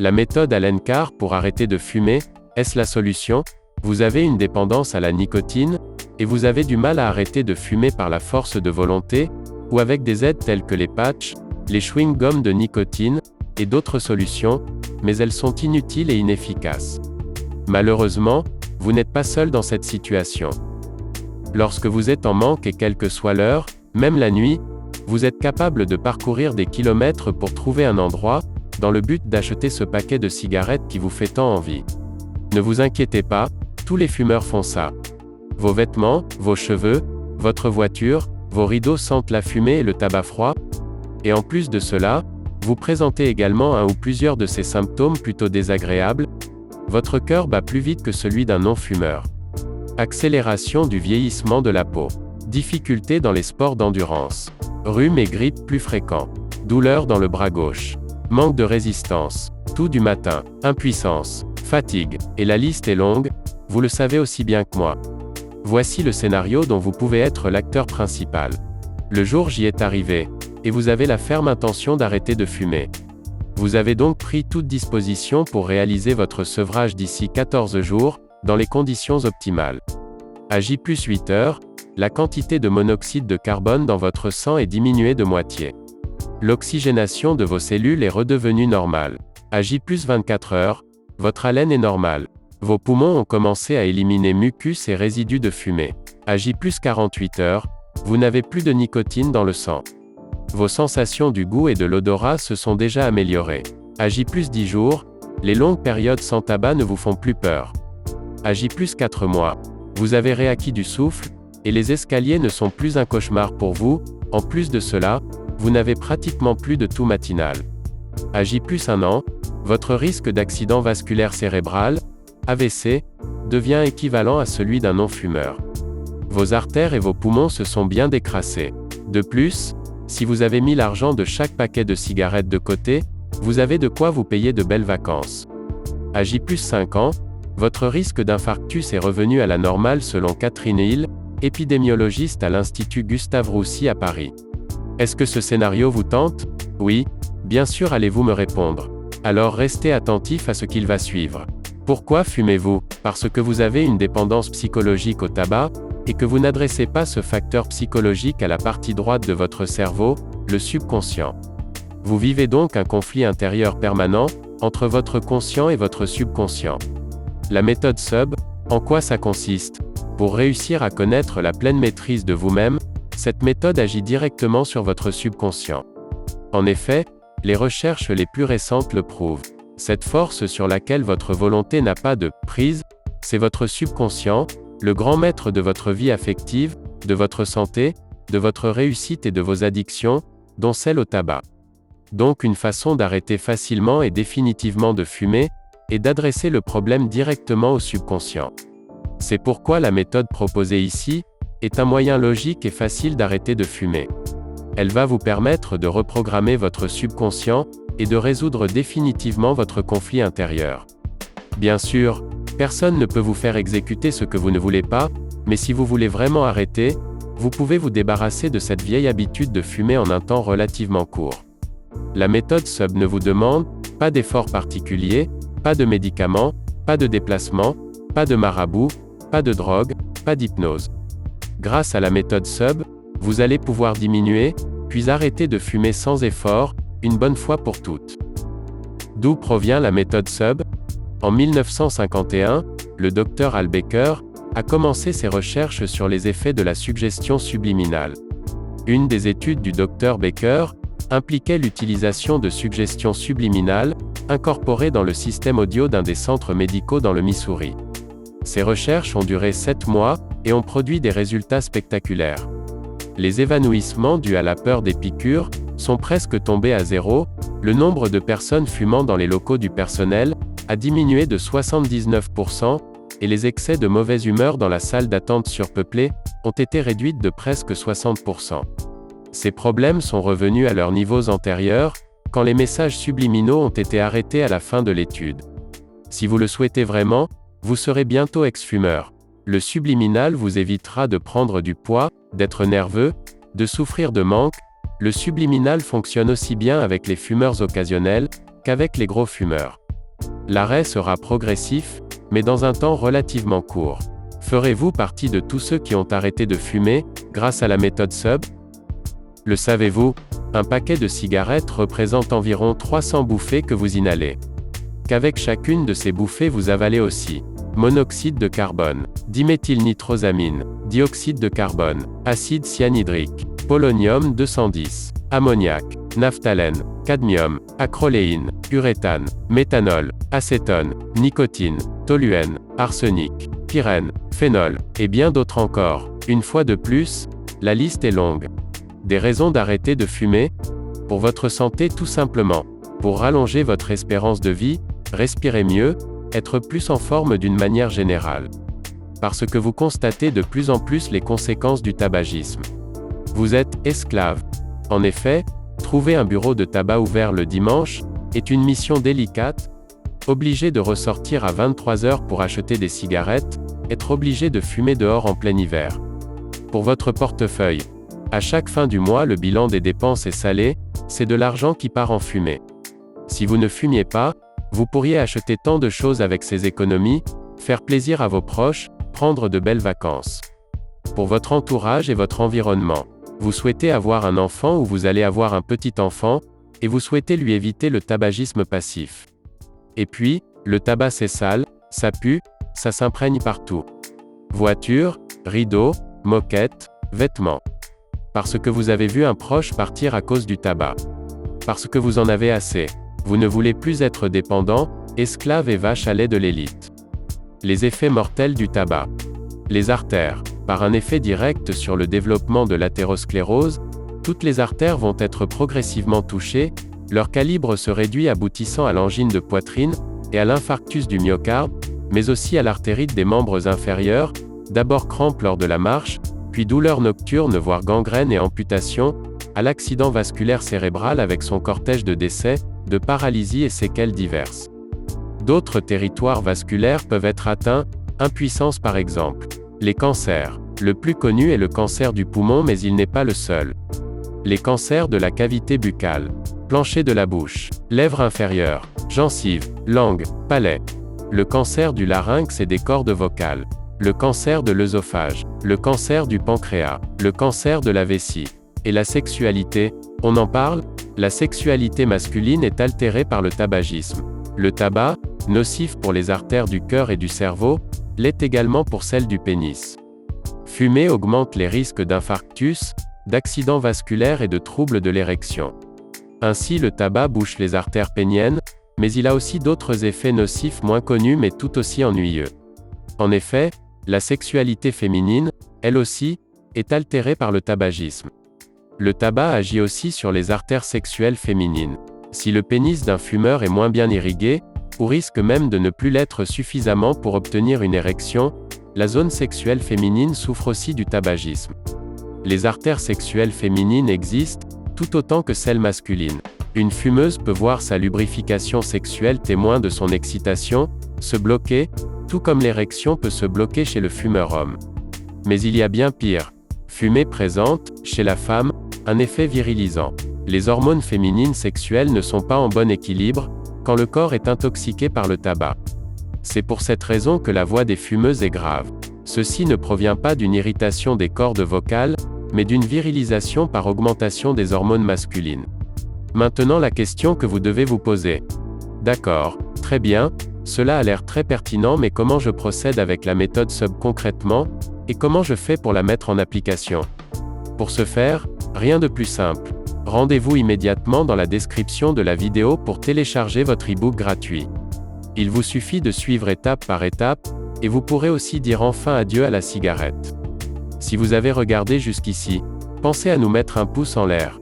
La méthode Allen Carr pour arrêter de fumer, est-ce la solution? Vous avez une dépendance à la nicotine, et vous avez du mal à arrêter de fumer par la force de volonté, ou avec des aides telles que les patchs, les chewing-gums de nicotine, et d'autres solutions, mais elles sont inutiles et inefficaces. Malheureusement, vous n'êtes pas seul dans cette situation. Lorsque vous êtes en manque et quelle que soit l'heure, même la nuit, vous êtes capable de parcourir des kilomètres pour trouver un endroit, dans le but d'acheter ce paquet de cigarettes qui vous fait tant envie. Ne vous inquiétez pas, tous les fumeurs font ça. Vos vêtements, vos cheveux, votre voiture, vos rideaux sentent la fumée et le tabac froid. Et en plus de cela, vous présentez également un ou plusieurs de ces symptômes plutôt désagréables. Votre cœur bat plus vite que celui d'un non-fumeur. Accélération du vieillissement de la peau. Difficultés dans les sports d'endurance. Rhume et grippe plus fréquents. Douleur dans le bras gauche. Manque de résistance. Toux du matin. Impuissance. Fatigue. Et la liste est longue, vous le savez aussi bien que moi. Voici le scénario dont vous pouvez être l'acteur principal. Le jour J est arrivé, et vous avez la ferme intention d'arrêter de fumer. Vous avez donc pris toute disposition pour réaliser votre sevrage d'ici 14 jours, dans les conditions optimales. À J+8 heures, la quantité de monoxyde de carbone dans votre sang est diminuée de moitié. L'oxygénation de vos cellules est redevenue normale. À J+24 heures, votre haleine est normale. Vos poumons ont commencé à éliminer mucus et résidus de fumée. À J+48 heures, vous n'avez plus de nicotine dans le sang. Vos sensations du goût et de l'odorat se sont déjà améliorées. À J+10 jours, les longues périodes sans tabac ne vous font plus peur. À J+4 mois, vous avez réacquis du souffle, et les escaliers ne sont plus un cauchemar pour vous. En plus de cela, vous n'avez pratiquement plus de toux matinal. À J+1 an, votre risque d'accident vasculaire cérébral, AVC, devient équivalent à celui d'un non-fumeur. Vos artères et vos poumons se sont bien décrassés. De plus, si vous avez mis l'argent de chaque paquet de cigarettes de côté, vous avez de quoi vous payer de belles vacances. À J+5 ans, votre risque d'infarctus est revenu à la normale selon Catherine Hill, épidémiologiste à l'Institut Gustave-Roussy à Paris. Est-ce que ce scénario vous tente? Oui, bien sûr allez-vous me répondre. Alors restez attentif à ce qu'il va suivre. Pourquoi fumez-vous? Parce que vous avez une dépendance psychologique au tabac, et que vous n'adressez pas ce facteur psychologique à la partie droite de votre cerveau, le subconscient. Vous vivez donc un conflit intérieur permanent, entre votre conscient et votre subconscient. La méthode SUB, en quoi ça consiste? Pour réussir à connaître la pleine maîtrise de vous-même, cette méthode agit directement sur votre subconscient. En effet, les recherches les plus récentes le prouvent. Cette force sur laquelle votre volonté n'a pas de prise, c'est votre subconscient, le grand maître de votre vie affective, de votre santé, de votre réussite et de vos addictions, dont celle au tabac. Donc une façon d'arrêter facilement et définitivement de fumer, est d'adresser le problème directement au subconscient. C'est pourquoi la méthode proposée ici, est un moyen logique et facile d'arrêter de fumer. Elle va vous permettre de reprogrammer votre subconscient, et de résoudre définitivement votre conflit intérieur. Bien sûr, personne ne peut vous faire exécuter ce que vous ne voulez pas, mais si vous voulez vraiment arrêter, vous pouvez vous débarrasser de cette vieille habitude de fumer en un temps relativement court. La méthode SUB ne vous demande pas d'effort particulier, pas de médicaments, pas de déplacement, pas de marabout, pas de drogue, pas d'hypnose. Grâce à la méthode SUB, vous allez pouvoir diminuer, puis arrêter de fumer sans effort, une bonne fois pour toutes. D'où provient la méthode SUB? En 1951, le Dr Al Baker a commencé ses recherches sur les effets de la suggestion subliminale. Une des études du Dr Baker impliquait l'utilisation de suggestions subliminales, incorporées dans le système audio d'un des centres médicaux dans le Missouri. Ces recherches ont duré 7 mois, et ont produit des résultats spectaculaires. Les évanouissements dus à la peur des piqûres sont presque tombés à zéro, le nombre de personnes fumant dans les locaux du personnel a diminué de 79%, et les excès de mauvaise humeur dans la salle d'attente surpeuplée ont été réduits de presque 60%. Ces problèmes sont revenus à leurs niveaux antérieurs, quand les messages subliminaux ont été arrêtés à la fin de l'étude. Si vous le souhaitez vraiment, vous serez bientôt ex-fumeur. Le subliminal vous évitera de prendre du poids, d'être nerveux, de souffrir de manque. Le subliminal fonctionne aussi bien avec les fumeurs occasionnels qu'avec les gros fumeurs. L'arrêt sera progressif, mais dans un temps relativement court. Ferez-vous partie de tous ceux qui ont arrêté de fumer, grâce à la méthode SUB? Le savez-vous? Un paquet de cigarettes représente environ 300 bouffées que vous inhalez. Qu'avec chacune de ces bouffées vous avalez aussi monoxyde de carbone, diméthylnitrosamine, dioxyde de carbone, acide cyanhydrique, polonium 210, ammoniac, naphthalène, cadmium, acroléine, uréthane, méthanol, acétone, nicotine, toluène, arsenic, pyrène, phénol, et bien d'autres encore. Une fois de plus, la liste est longue. Des raisons d'arrêter de fumer? Pour votre santé tout simplement. Pour rallonger votre espérance de vie, respirer mieux, être plus en forme d'une manière générale. Parce que vous constatez de plus en plus les conséquences du tabagisme. Vous êtes esclave. En effet, trouver un bureau de tabac ouvert le dimanche est une mission délicate. Obligé de ressortir à 23 h pour acheter des cigarettes, être obligé de fumer dehors en plein hiver. Pour votre portefeuille, à chaque fin du mois le bilan des dépenses est salé, c'est de l'argent qui part en fumée. Si vous ne fumiez pas, vous pourriez acheter tant de choses avec ces économies, faire plaisir à vos proches, prendre de belles vacances. Pour votre entourage et votre environnement, vous souhaitez avoir un enfant ou vous allez avoir un petit enfant, et vous souhaitez lui éviter le tabagisme passif. Et puis, le tabac c'est sale, ça pue, ça s'imprègne partout. Voiture, rideaux, moquette, vêtements. Parce que vous avez vu un proche partir à cause du tabac. Parce que vous en avez assez. Vous ne voulez plus être dépendant, esclave et vache à lait de l'élite. Les effets mortels du tabac. Les artères. Par un effet direct sur le développement de l'athérosclérose, toutes les artères vont être progressivement touchées, leur calibre se réduit aboutissant à l'angine de poitrine, et à l'infarctus du myocarde, mais aussi à l'artérite des membres inférieurs, d'abord crampes lors de la marche, puis douleurs nocturnes voire gangrène et amputation, à l'accident vasculaire cérébral avec son cortège de décès, de paralysie et séquelles diverses. D'autres territoires vasculaires peuvent être atteints, impuissance par exemple. Les cancers. Le plus connu est le cancer du poumon mais il n'est pas le seul. Les cancers de la cavité buccale, plancher de la bouche, lèvres inférieures, gencives, langue, palais. Le cancer du larynx et des cordes vocales. Le cancer de l'œsophage, le cancer du pancréas, le cancer de la vessie. Et la sexualité, on en parle? La sexualité masculine est altérée par le tabagisme. Le tabac, nocif pour les artères du cœur et du cerveau, l'est également pour celles du pénis. Fumer augmente les risques d'infarctus, d'accidents vasculaires et de troubles de l'érection. Ainsi le tabac bouche les artères péniennes, mais il a aussi d'autres effets nocifs moins connus mais tout aussi ennuyeux. En effet, la sexualité féminine, elle aussi, est altérée par le tabagisme. Le tabac agit aussi sur les artères sexuelles féminines. Si le pénis d'un fumeur est moins bien irrigué, ou risque même de ne plus l'être suffisamment pour obtenir une érection, la zone sexuelle féminine souffre aussi du tabagisme. Les artères sexuelles féminines existent, tout autant que celles masculines. Une fumeuse peut voir sa lubrification sexuelle témoin de son excitation, se bloquer, tout comme l'érection peut se bloquer chez le fumeur homme. Mais il y a bien pire. Fumer présente, chez la femme, un effet virilisant. Les hormones féminines sexuelles ne sont pas en bon équilibre, quand le corps est intoxiqué par le tabac. C'est pour cette raison que la voix des fumeuses est grave. Ceci ne provient pas d'une irritation des cordes vocales, mais d'une virilisation par augmentation des hormones masculines. Maintenant la question que vous devez vous poser. D'accord, très bien, cela a l'air très pertinent mais comment je procède avec la méthode SUB concrètement, et comment je fais pour la mettre en application? Pour ce faire, rien de plus simple. Rendez-vous immédiatement dans la description de la vidéo pour télécharger votre e-book gratuit. Il vous suffit de suivre étape par étape, et vous pourrez aussi dire enfin adieu à la cigarette. Si vous avez regardé jusqu'ici, pensez à nous mettre un pouce en l'air.